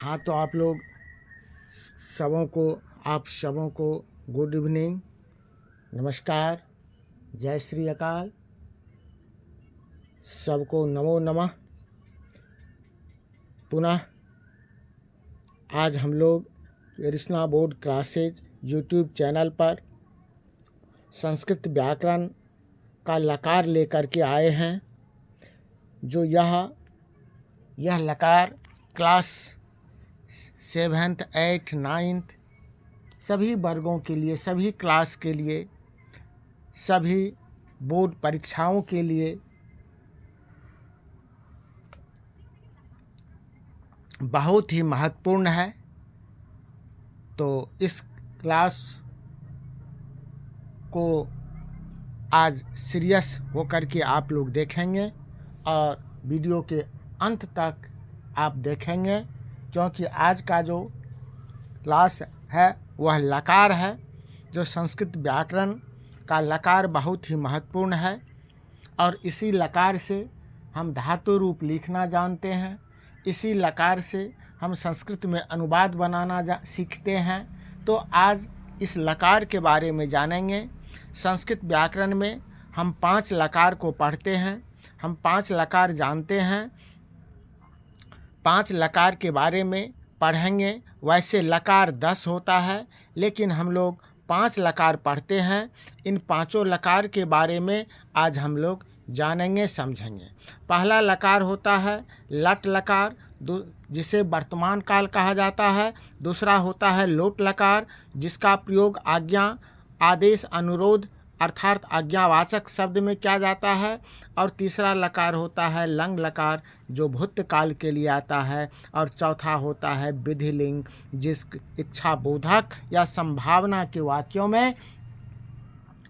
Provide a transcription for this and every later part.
हाँ, तो आप सबों को गुड इवनिंग, नमस्कार, जय श्री अकाल, सबको नमो नमः। पुनः आज हम लोग Krishna board classes YouTube channel पर संस्कृत व्याकरण का लकार लेकर के आए हैं। जो यह लकार क्लास 7th 8th 9th सभी वर्गों के लिए, सभी क्लास के लिए, सभी बोर्ड परीक्षाओं के लिए बहुत ही महत्वपूर्ण है। तो इस क्लास को आज सीरियस होकर के आप लोग देखेंगे और वीडियो के अंत तक आप देखेंगे, क्योंकि आज का जो क्लास है वह लकार है। जो संस्कृत व्याकरण का लकार बहुत ही महत्वपूर्ण है और इसी लकार से हम धातु रूप लिखना जानते हैं। इसी लकार से हम संस्कृत में अनुवाद बनाना सीखते हैं। तो आज इस लकार के बारे में जानेंगे। संस्कृत व्याकरण में हम 5 लकार को पढ़ते हैं, हम 5 लकार जानते हैं। 5 लकार के बारे में पढ़ेंगे। वैसे लकार 10 होता है, लेकिन हम लोग 5 लकार पढ़ते हैं। इन 5 लकार के बारे में आज हम लोग जानेंगे, समझेंगे। पहला लकार होता है लट लकार, जिसे वर्तमान काल कहा जाता है। दूसरा होता है लोट लकार, जिसका प्रयोग आज्ञा, आदेश, अनुरोध अर्थात आज्ञावाचक शब्द में किया जाता है। और तीसरा लकार होता है लंग लकार, जो भूतकाल के लिए आता है। और चौथा होता है विधिलिंग, जिस इच्छा बोधक या संभावना के वाक्यों में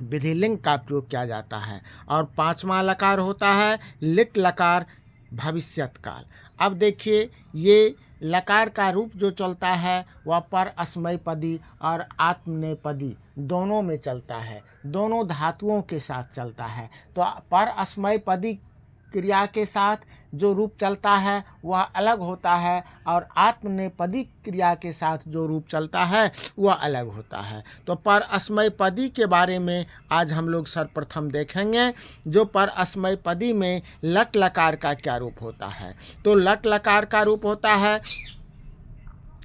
विधिलिंग का प्रयोग किया जाता है। और 5वां लकार होता है लिट लकार, भविष्यत काल। अब देखिए, ये लकार का रूप जो चलता है वह पर अस्मयपदी और आत्मनेपदी दोनों में चलता है, दोनों धातुओं के साथ चलता है। तो पर अस्मयपदी क्रिया के साथ जो रूप चलता है वह अलग होता है और आत्मनेपदी क्रिया के साथ जो रूप चलता है वह अलग होता है। तो पर अस्मयपदी के बारे में आज हम लोग सर्वप्रथम देखेंगे। जो पर अस्मयपदी में लट लकार का क्या रूप होता है। तो लट लकार का रूप होता है,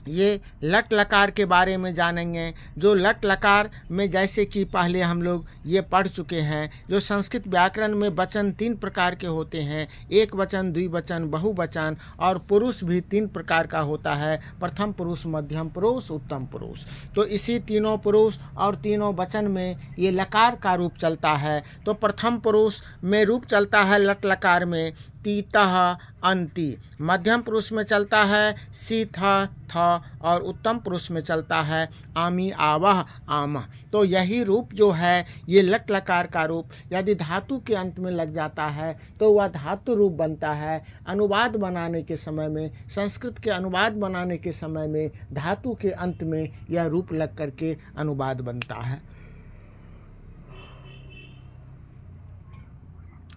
ये लट लकार के बारे में जानेंगे। जो लट लकार में, जैसे कि पहले हम लोग ये पढ़ चुके हैं, जो संस्कृत व्याकरण में वचन 3 प्रकार के होते हैं, एक वचन, द्विवचन, बहुवचन। और पुरुष भी 3 प्रकार का होता है, प्रथम पुरुष, मध्यम पुरुष, उत्तम पुरुष। तो इसी तीनों पुरुष और तीनों वचन में ये लकार का रूप चलता है। तो प्रथम पुरुष में रूप चलता है लट लकार में तीतः अंति, मध्यम पुरुष में चलता है सीथ थ, और उत्तम पुरुष में चलता है आमी आवह आमह। तो यही रूप जो है, ये लट लकार का रूप यदि धातु के अंत में लग जाता है तो वह धातु रूप बनता है। अनुवाद बनाने के समय में, संस्कृत के अनुवाद बनाने के समय में धातु के अंत में यह रूप लग करके अनुवाद बनता है।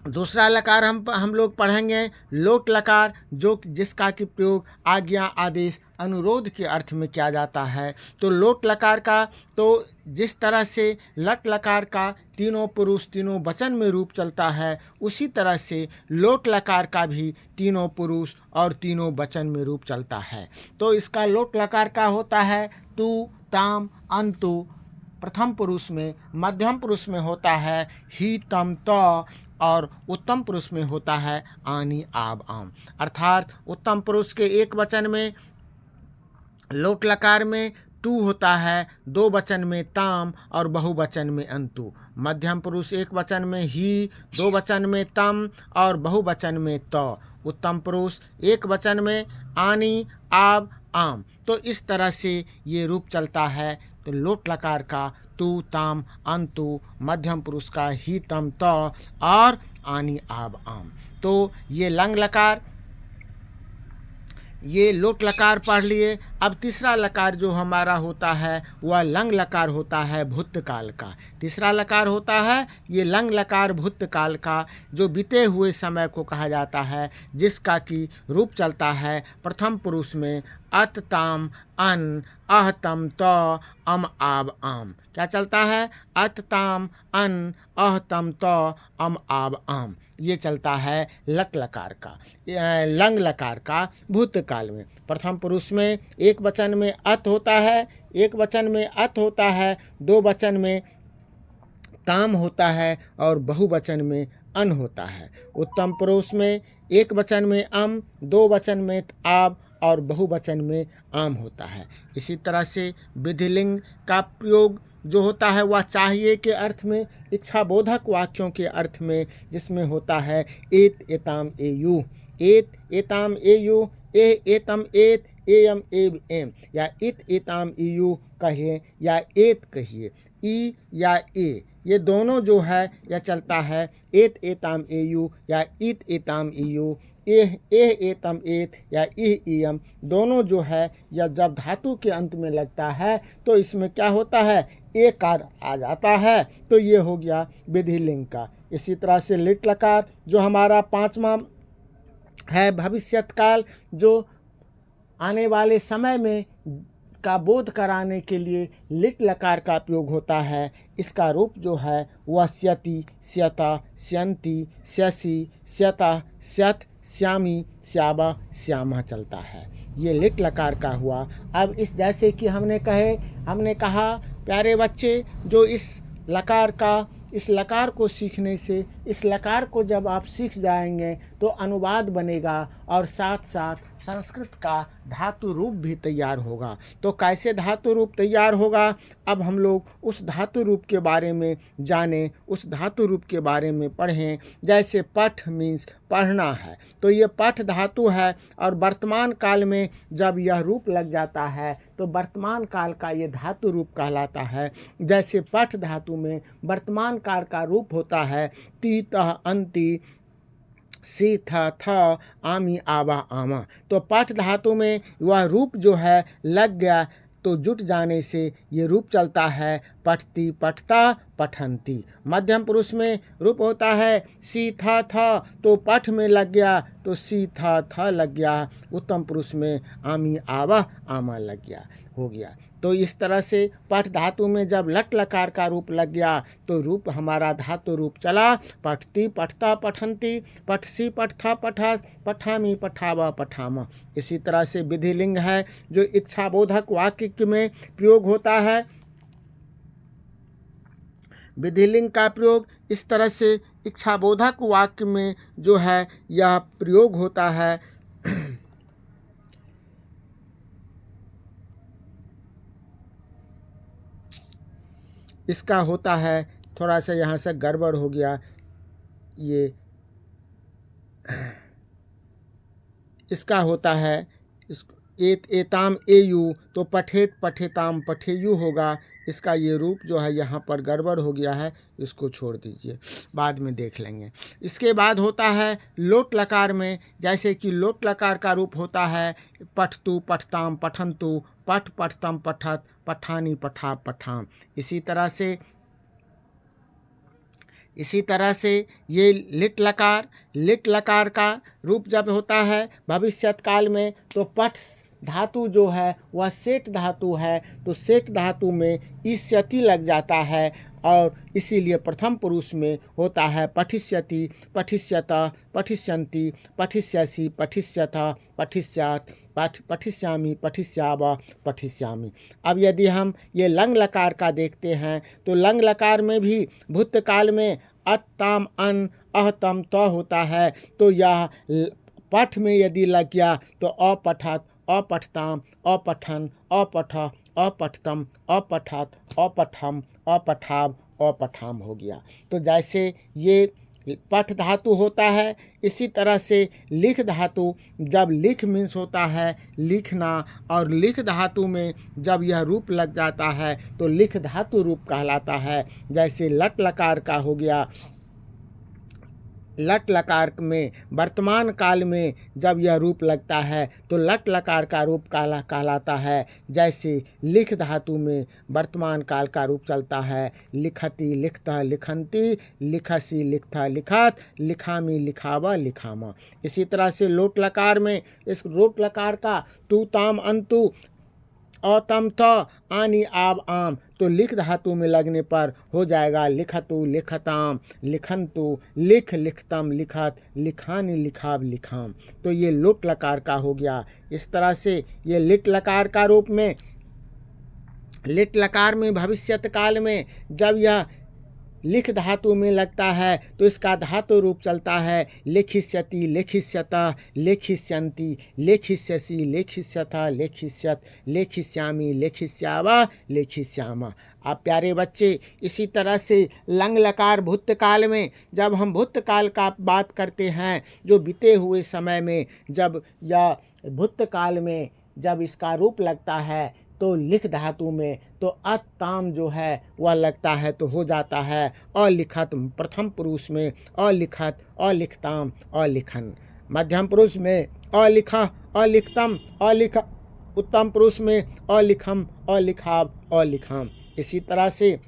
दूसरा लकार हम लोग पढ़ेंगे लोट लकार, जिसका कि प्रयोग आज्ञा, आदेश, अनुरोध के अर्थ में किया जाता है। तो लोट लकार का, तो जिस तरह से लट लकार का तीनों पुरुष तीनों वचन में रूप चलता है, उसी तरह से लोट लकार का भी तीनों पुरुष और तीनों वचन में रूप चलता है। तो इसका लोट लकार का होता है तू, ताम, अंतु प्रथम पुरुष में, मध्यम पुरुष में होता है ही, तम, त, और उत्तम पुरुष में होता है आनी, आब, आम। अर्थात उत्तम पुरुष के एक वचन में लोट लकार में तू होता है, 2 वचन में ताम और बहुवचन में अंतु। मध्यम पुरुष एक वचन में ही, 2 वचन में तम और बहुवचन में त। उत्तम पुरुष एक वचन में आनी, आब, आम। तो इस तरह से ये रूप चलता है। तो लोट लकार का तू, ताम, अंतु, मध्यम पुरुष का ही, तम, त और आनी, आब, आम। तो ये लंग लकार, ये लोट लकार पढ़ लिए। अब तीसरा लकार जो हमारा होता है वह लंग लकार होता है भूतकाल का। तीसरा लकार होता है ये लंग लकार भूतकाल का, जो बीते हुए समय को कहा जाता है, जिसका कि रूप चलता है प्रथम पुरुष में अत ताम अन अह तम त अम आब आम। क्या चलता है? अत ताम अन अह तम त अम आब आम। ये चलता है लट लकार का। लंग लकार का भूतकाल में प्रथम पुरुष में एक वचन में अत होता है, एक वचन में अत होता है, दो वचन में ताम होता है और बहुवचन में अन होता है। उत्तम पुरुष में एक वचन में अम, दो वचन में आब और बहुवचन में आम होता है। इसी तरह से विधिलिंग का प्रयोग जो होता है वह चाहिए के अर्थ में, इच्छाबोधक वाक्यों के अर्थ में, जिसमें होता है एत एताम एयु, एत एताम एयु, एतम एत, एयम एव एम, या इत एताम एयु कहिए या एत कहिए, ई या ए, ये दोनों जो है यह चलता है एत एताम एयु या इत एताम एयु, एह एतम एत या इह इयम, दोनों जो है यह जब धातु के अंत में लगता है तो इसमें क्या होता है? ए कार आ जाता है। तो ये हो गया विधिलिंग का। इसी तरह से लिट लकार जो हमारा पांचवा है, भविष्यत काल, जो आने वाले समय में का बोध कराने के लिए लिट लकार का प्रयोग होता है। इसका रूप जो है वह स्यति, स्यता, स्यंती, स्यसि, स्यता, स्यत, श्यामी, श्याबा, श्यामा चलता है। ये लिट लकार का हुआ। अब इस जैसे कि हमने कहा प्यारे बच्चे, जो इस लकार को सीखने से, इस लकार को जब आप सीख जाएंगे तो अनुवाद बनेगा और साथ साथ संस्कृत का धातु रूप भी तैयार होगा। तो कैसे धातु रूप तैयार होगा? अब हम लोग उस धातु रूप के बारे में जानें, उस धातु रूप के बारे में पढ़ें। जैसे पठ मीन्स पढ़ना है, तो ये पठ धातु है और वर्तमान काल में जब यह रूप लग जाता है तो वर्तमान काल का ये धातु रूप कहलाता है। जैसे पठ धातु में वर्तमान काल का रूप होता है ती, तह, अंति, सी, था, था, आमी, आवा, आमा। तो पठ धातु में वह रूप जो है लग गया तो जुट जाने से ये रूप चलता है पठती, पठता, पठंती। मध्यम पुरुष में रूप होता है सी, था, था, तो पठ में लग गया तो सी, था, था लग गया। उत्तम पुरुष में आमी, आवा, आमा लग गया, हो गया। तो इस तरह से पठ धातु में जब लट लकार का रूप लग गया तो रूप हमारा धातु रूप चला पठती, पठता, पठंती, पठसी, पठथा, पठा, पठामी, पठावा, पठामा। इसी तरह से विधिलिंग है जो इच्छाबोधक वाक्य में प्रयोग होता है। विधिलिंग का प्रयोग इस तरह से इच्छाबोधक वाक्य में जो है यह प्रयोग होता है। इसका होता है, थोड़ा सा यहाँ से गड़बड़ हो गया, ये इसका होता है एत एताम एयु, तो पठेत पठेताम पठेयु होगा। इसका ये रूप जो है यहाँ पर गड़बड़ हो गया है, इसको छोड़ दीजिए, बाद में देख लेंगे। इसके बाद होता है लोट लकार में, जैसे कि लोट लकार का रूप होता है पठतु, पठताम, पठंतु, पठ, पठतम, पठत, पठानी, पठा, पठाम। इसी तरह से ये लिट लकार का रूप जब होता है भविष्यत काल में तो पठ धातु जो है वह सेठ धातु है, तो सेठ धातु में इस्यति लग जाता है और इसीलिए प्रथम पुरुष में होता है पठिष्यति, पठिष्यता, पठिष्यन्ति, पठिष्यसि, पठिष्यथा, पठिष्यात्, पठिष्यामि, पठिष्यावा, पठिष्यामि। अब यदि हम ये लंग लकार का देखते हैं तो लंग लकार में भी भूतकाल में अत, ताम, अन, अह, तम, त होता है। तो यह पठ में यदि लग गया तो अपठत, अपठताम, अपठन, अपठ, अपठतम, अपठत, अपठम, अपठाव, अपठाम हो गया। तो जैसे ये पठ धातु होता है, इसी तरह से लिख धातु, जब लिख मीन्स होता है लिखना, और लिख धातु में जब यह रूप लग जाता है तो लिख धातु रूप कहलाता है। जैसे लट लकार का हो गया लट लकार में वर्तमान काल में जब यह रूप लगता है तो लट लकार का रूप कहलाता है। जैसे लिख धातु में वर्तमान काल का रूप चलता है लिखति लिखता लिखंती, लिखसी लिखता लिखत, लिखामी लिखावा लिखामा। इसी तरह से लोट लकार में इस लोट लकार का तू ताम अंतु औतम त आनी आब आम, तो लिख धातु में लगने पर हो जाएगा लिखतु लिखताम, लिखंतु, लिख लिखतम लिखत, लिखानी लिखाब लिखाम। तो ये लुट लकार का हो गया। इस तरह से ये लिट लकार का रूप में, लिट लकार में भविष्यत काल में जब यह लिख धातु में लगता है तो इसका धातु रूप चलता है लेखिष्यति लेखिष्यतः लेखिष्यन्ति, लेखिष्यसि लेखिष्यथः लेखिष्यत, लेखिष्यामि लेखिष्यावः लेखिष्यामः। आप प्यारे बच्चे, इसी तरह से लंग लकार भूतकाल में जब हम भूतकाल का बात करते हैं, जो बीते हुए समय में जब या भूतकाल में जब इसका रूप लगता है तो लिख धातु में तो अताम जो है वह लगता है तो हो जाता है अलिखत। प्रथम पुरुष में अलिखत अलिखताम अलिखन, मध्यम पुरुष में अलिखा अलिखतम अलिख, उत्तम पुरुष में अलिखम अलिखाब अलिखाम। इसी तरह से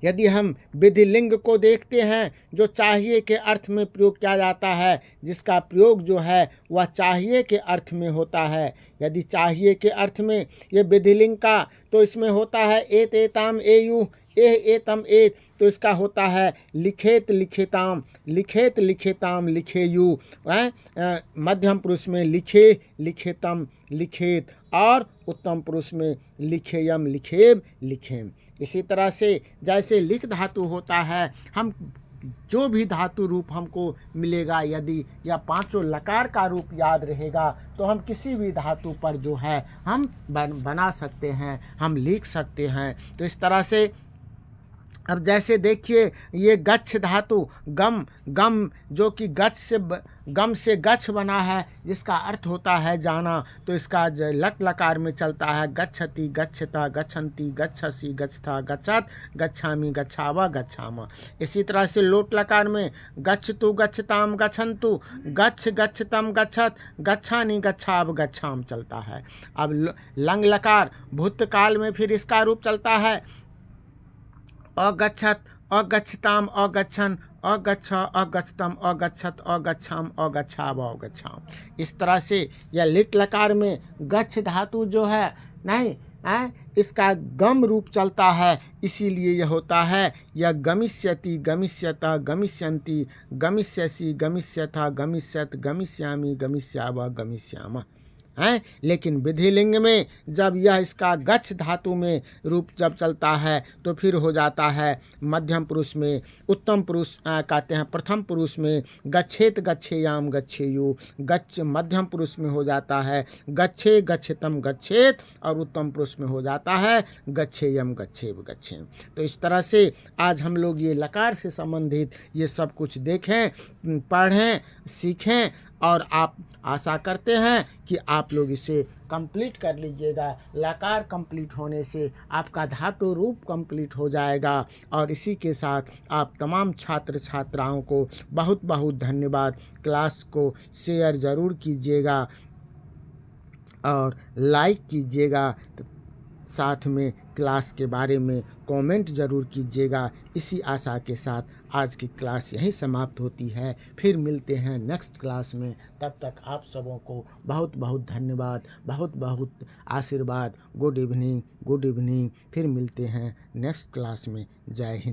यदि हम विधिलिंग को देखते हैं जो चाहिए के अर्थ में प्रयोग किया जाता है, जिसका प्रयोग जो है वह चाहिए के अर्थ में होता है। यदि चाहिए के अर्थ में ये विधिलिंग का तो इसमें होता है एत एताम एयु, एह एतम एत, तो इसका होता है लिखेत लिखेताम, लिखेत लिखेताम लिखेयु। मध्यम पुरुष में लिखे लिखेतम लिखेत और उत्तम पुरुष में लिखेयम लिखेब लिखेम। इसी तरह से जैसे लिख धातु होता है, हम जो भी धातु रूप हमको मिलेगा, यदि यह पांचों लकार का रूप याद रहेगा तो हम किसी भी धातु पर जो है हम बना सकते हैं, हम लिख सकते हैं। तो इस तरह से अब जैसे देखिए ये गच्छ धातु गम, गम जो कि गम से गच्छ बना है, जिसका अर्थ होता है जाना, तो इसका लट लकार में चलता है गच्छति गच्छता गच्छन्ति गच्छसि गच्छता गच्छत, गच्छामि गच्छावा गच्छामा। इसी तरह से लोट लकार में गच्छतु गच्छताम गच्छन्तु, गच्छ गच्छतम गच्छत, गच्छानि गच्छाव गच्छाम चलता है। अब लंग लकार भूतकाल में फिर इसका रूप चलता है अगच्छत अगच्छताम अगच्छन, अगच्छ अगच्छतम अगच्छत अगच्छाम अगच्छाव अगच्छाम। इस तरह से यह लिट लकार में गच्छ धातु जो है नहीं इसका गम रूप चलता है, इसीलिए यह होता है यह गमिष्यति गमिष्यतः गमिष्यन्ति, गमिष्यसि गमिष्यथः गमिष्यत, गमिष्यामि गमिष्यावः गमिष्यामः हैं। लेकिन विधिलिंग में जब यह इसका गच्छ धातु में रूप जब चलता है तो फिर हो जाता है मध्यम पुरुष में, उत्तम पुरुष कहते हैं प्रथम पुरुष में गच्छेत गच्छेयाम गच्छेयु, गच्छ मध्यम पुरुष में हो जाता है गच्छे गच्छेतम गच्छेत, और उत्तम पुरुष में हो जाता है गच्छेयम गच्छेव गच्छेम। तो इस तरह से आज हम लोग ये लकार से संबंधित ये सब कुछ देखें, पढ़ें, सीखें, और आप आशा करते हैं कि आप लोग इसे कंप्लीट कर लीजिएगा। लकार कंप्लीट होने से आपका धातु रूप कंप्लीट हो जाएगा। और इसी के साथ आप तमाम छात्र छात्राओं को बहुत बहुत धन्यवाद। क्लास को शेयर ज़रूर कीजिएगा और लाइक कीजिएगा, साथ में क्लास के बारे में कमेंट ज़रूर कीजिएगा। इसी आशा के साथ आज की क्लास यहीं समाप्त होती है। फिर मिलते हैं नेक्स्ट क्लास में। तब तक आप सबों को बहुत बहुत धन्यवाद, बहुत बहुत आशीर्वाद। Good evening, good evening. फिर मिलते हैं नेक्स्ट क्लास में। जय हिंद।